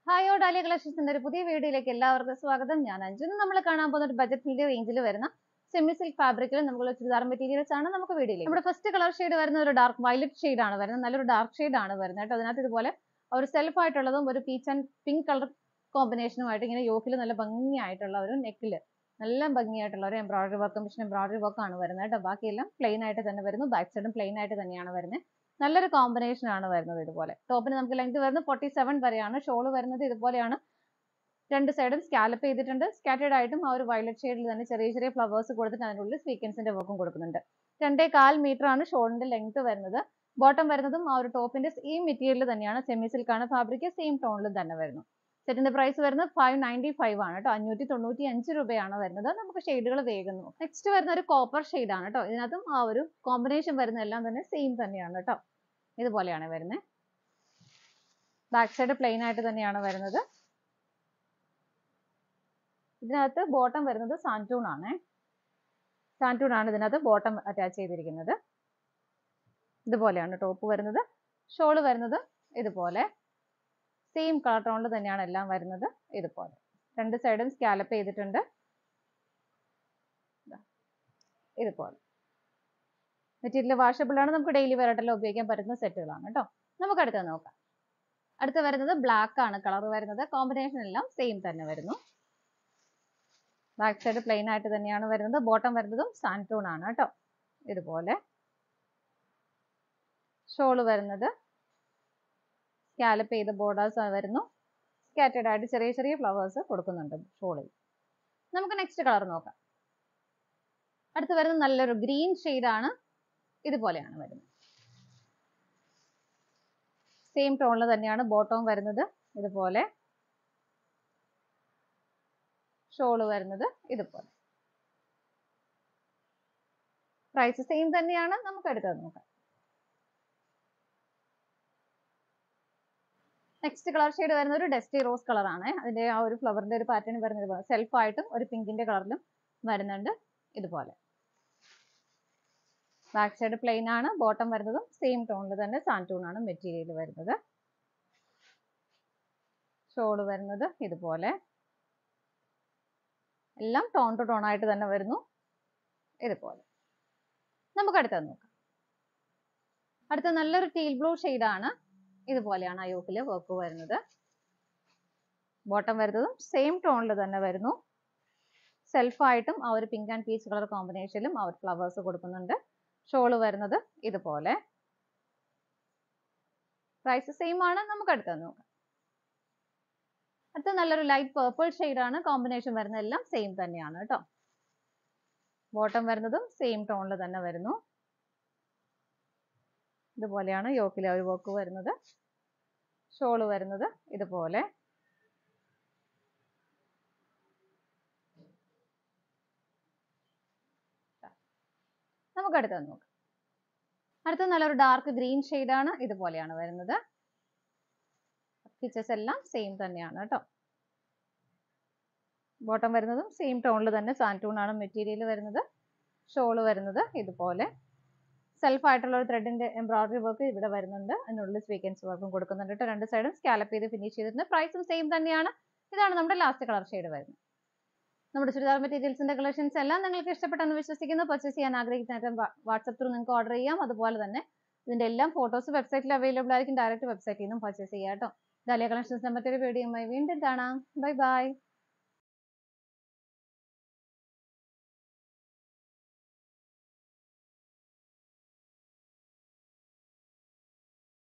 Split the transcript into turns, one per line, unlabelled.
Hi ഓ dahlia കളക്ഷൻസിന്റെ ഒരു പുതിയ വീഡിയോയിലേക്ക് എല്ലാവർക്കും സ്വാഗതം. ഞാൻ അഞ്ജു. നമ്മൾ കാണാൻ പോകുന്ന ഒരു ബജറ്റ് മീഡിയം റേഞ്ചിൽ വരുന്ന സെമി സിൽക്ക് ഫാബ്രിക്കിൽ നമുക്കുള്ള ചുരിദാർ മെറ്റീരിയൽസ് ആണ് നമുക്ക് വീഡിയോയിൽ. നമ്മുടെ ഫസ്റ്റ് കളർ ഷെയ്ഡ് വരുന്ന ഒരു ഡാർക്ക് വയലറ്റ് ഷെയ്ഡ് ആണ് വരുന്നത്. നല്ലൊരു ഡാർക്ക് ഷെയ്ഡ് ആണ് വരുന്നത് കേട്ടോ. അതിനകത്ത് ഇതുപോലെ ഒരു സെൽഫ് ആയിട്ടുള്ളതും ഒരു പീച്ച് ആൻഡ് പിങ്ക് കളർ കോമ്പിനേഷനുമായിട്ട് ഇങ്ങനെ യോക്കിൽ നല്ല ഭംഗിയായിട്ടുള്ള ഒരു നെക്കിൽ നല്ല ഭംഗിയായിട്ടുള്ള ഒരു embroidery work mission embroidery work ആണ് വരുന്നത് കേട്ടോ. ബാക്കിയെല്ലാം പ്ലെയിൻ ആയിട്ട് തന്നെ വരുന്നു. ബാക്ക് സൈഡും പ്ലെയിൻ ആയിട്ട് തന്നെയാണ് വരുന്നത്. നല്ലൊരു കോമ്പിനേഷൻ ആണ് വരുന്നത്. ഇതുപോലെ ടോപ്പിന് നമുക്ക് ലെങ്ത് വരുന്നത് 47 വരെയാണ്. ഷോൾ വരുന്നത് ഇതുപോലെയാണ്. രണ്ട് സൈഡും സ്കാലപ്പ് ചെയ്തിട്ടുണ്ട്. സ്കാറ്റേഡ് ആയിട്ടും ആ ഒരു വയലറ്റ് ഷെയ്ഡിൽ തന്നെ ചെറിയ ചെറിയ ഫ്ലവേഴ്സ് കൊടുത്തിട്ട് അതിനുള്ളിൽ സ്വീക്വൻസിന്റെ വർക്കും കൊടുക്കുന്നുണ്ട്. 2.25 മീറ്റർ ആണ് ഷോളിന്റെ ലെങ്ത് വരുന്നത്. ബോട്ടം വരുന്നതും ആ ഒരു ടോപ്പിന്റെ ഈ മെറ്റീരിയൽ തന്നെയാണ്. സെമി സിൽക്ക് ആണ് ഫാബ്രിക്. സെയിം ടോണിലും തന്നെ വരുന്നു. സെറ്റിന്റെ പ്രൈസ് വരുന്നത് 595 ആണ് കേട്ടോ. 595 രൂപയാണ് വരുന്നത്. നമുക്ക് ഷെയ്ഡുകൾ വേഗം നോക്കാം. നെക്സ്റ്റ് വരുന്ന ഒരു കോപ്പർ ഷെയ്ഡ് ആണ് കേട്ടോ. ഇതിനകത്തും ആ ഒരു കോമ്പിനേഷൻ വരുന്ന എല്ലാം തന്നെ സെയിം തന്നെയാണ് കേട്ടോ. ഇതുപോലെയാണ് വരുന്നത്. ബാക്ക് സൈഡ് പ്ലെയിൻ ആയിട്ട് തന്നെയാണ് വരുന്നത്. ഇതിനകത്ത് ബോട്ടം വരുന്നത് സാൻറ്റൂൺ ആണ്. സാൻറ്റൂൺ ആണ് ഇതിനകത്ത് ബോട്ടം അറ്റാച്ച് ചെയ്തിരിക്കുന്നത്. ഇതുപോലെയാണ് ടോപ്പ് വരുന്നത്. ഷോള് വരുന്നത് ഇതുപോലെ സെയിം കളർ ടോണിൽ തന്നെയാണ് എല്ലാം വരുന്നത്. ഇതുപോലെ രണ്ട് സൈഡും സ്കാലപ്പ് ചെയ്തിട്ടുണ്ട്. ഇതുപോലെ മെറ്റീരിയൽ വാഷബിൾ ആണ്. നമുക്ക് ഡെയിലി വെയർ ആയിട്ടെല്ലാം ഉപയോഗിക്കാൻ പറ്റുന്ന സെറ്റുകളാണ് കേട്ടോ. നമുക്ക് അടുത്തത് നോക്കാം. അടുത്ത് വരുന്നത് ബ്ലാക്ക് ആണ് കളർ വരുന്നത്. കോമ്പിനേഷൻ എല്ലാം സെയിം തന്നെ വരുന്നു. ബാക്ക് സൈഡ് പ്ലെയിൻ ആയിട്ട് തന്നെയാണ് വരുന്നത്. ബോട്ടം വരുന്നതും സാൻറ്റൂൺ ആണ് കേട്ടോ. ഇതുപോലെ ഷോള് വരുന്നത് സ്കാലപ്പ് ചെയ്ത ബോർഡേഴ്സ് വരുന്നു. സ്കാറ്റേഡ് ആയിട്ട് ചെറിയ ചെറിയ ഫ്ലവേഴ്സ് കൊടുക്കുന്നുണ്ട് ഷോളിൽ. നമുക്ക് നെക്സ്റ്റ് കളർ നോക്കാം. അടുത്ത് വരുന്നത് നല്ലൊരു ഗ്രീൻ ഷെയ്ഡ് ആണ്. ഇതുപോലെയാണ് വരുന്നത്. സെയിം ടോണിൽ തന്നെയാണ് ബോട്ടവും വരുന്നത്. ഇതുപോലെ ഷോള് വരുന്നത് ഇതുപോലെ. പ്രൈസ് സെയിം തന്നെയാണ്. നമുക്ക് അടുത്തത് നോക്കാം. നെക്സ്റ്റ് കളർ ഷെയ്ഡ് വരുന്ന ഒരു ഡസ്റ്റി റോസ് കളർ ആണ്. അതിന്റെ ആ ഒരു ഫ്ലവറിന്റെ ഒരു പാറ്റേൺ വരുന്നത് സെൽഫ് ആയിട്ടും ഒരു പിങ്കിന്റെ കളറിലും വരുന്നുണ്ട്. ഇതുപോലെ ബാക്ക് സൈഡ് പ്ലെയിൻ ആണ്. ബോട്ടം വരുന്നതും സെയിം ടോണിൽ തന്നെ സാൻറ്റൂൺ ആണ് മെറ്റീരിയൽ വരുന്നത്. ഷോള് വരുന്നത് ഇതുപോലെ എല്ലാം ടോൺ ടു ടോൺ ആയിട്ട് തന്നെ വരുന്നു. ഇതുപോലെ നമുക്ക് അടുത്തത് നോക്കാം. അടുത്ത നല്ലൊരു ടീൽ ബ്ലൂ ഷെയ്ഡ് ആണ്. ഇതുപോലെയാണ് ആ യോക്കില് വർക്ക് വരുന്നത്. ബോട്ടം വരുന്നതും സെയിം ടോണിൽ തന്നെ വരുന്നു. സെൽഫായിട്ടും ആ ഒരു പിങ്ക് ആൻഡ് പീച്ച് കളർ കോമ്പിനേഷനിലും ആ ഒരു ഫ്ലവേഴ്സ് കൊടുക്കുന്നുണ്ട്. ഷോള് വരുന്നത് ഇതുപോലെ. പ്രൈസ് സെയിം ആണ്. നമുക്ക് അടുത്തത് നോക്കാം. അടുത്ത നല്ലൊരു ലൈറ്റ് പേർപ്പിൾ ഷെയ്ഡ് ആണ്. കോമ്പിനേഷൻ വരുന്ന എല്ലാം സെയിം തന്നെയാണ് കേട്ടോ. ബോട്ടം വരുന്നതും സെയിം ടോണിൽ തന്നെ വരുന്നു. ഇതുപോലെയാണ് യോക്കിലെ ഒരു വർക്ക് വരുന്നത്. ഷോള് വരുന്നത് ഇതുപോലെ. നമുക്ക് അടുത്തത് നോക്കാം. അടുത്ത നല്ലൊരു ഡാർക്ക് ഗ്രീൻ ഷെയ്ഡ് ആണ്. ഇതുപോലെയാണ് വരുന്നത്. പിക്ചേഴ്സ് എല്ലാം സെയിം തന്നെയാണ് കേട്ടോ. ബോട്ടം വരുന്നതും സെയിം ടോണിൽ തന്നെ സാൻറ്റൂൺ ആണ് മെറ്റീരിയൽ വരുന്നത്. ഷോള് വരുന്നത് ഇതുപോലെ. സെൽഫ് ആയിട്ടുള്ള ഒരു ത്രെഡിന്റെ എംബ്രോയിഡറി വർക്ക് ഇവിടെ വരുന്നുണ്ട്. അതിനുള്ളിൽ സ്വീക്വൻസ് വർക്കും കൊടുക്കുന്നുണ്ട് കേട്ടോ. രണ്ട് സൈഡും സ്കാലപ്പ് ചെയ്ത് ഫിനിഷ് ചെയ്തിട്ടുണ്ട്. പ്രൈസും സെയിം തന്നെയാണ്. ഇതാണ് നമ്മുടെ ലാസ്റ്റ് കളർ ഷെയ്ഡ് വരുന്നത്. നമ്മുടെ ചുരിദാർ മെറ്റീരിയൽസിന്റെ കളക്ഷൻസ് എല്ലാം നിങ്ങൾക്ക് ഇഷ്ടപ്പെട്ടെന്ന് വിശ്വസിക്കുന്നു. പർച്ചേസ് ചെയ്യാൻ ആഗ്രഹിക്കുന്ന വാട്സ്ആപ്പ് ത്രൂ നിങ്ങൾക്ക് ഓർഡർ ചെയ്യാം. അതുപോലെ തന്നെ ഇതിന്റെ എല്ലാം ഫോട്ടോസ് വെബ്സൈറ്റിൽ അവൈലബിൾ ആയിരിക്കും. ഡയറക്റ്റ് വെബ്സൈറ്റിൽ നിന്നും പർച്ചേസ് ചെയ്യാം കേട്ടോ. ഡാലിയ കളക്ഷൻസിന്റെ മറ്റൊരു വീഡിയോയുമായി വീണ്ടും കാണാം. Bye bye.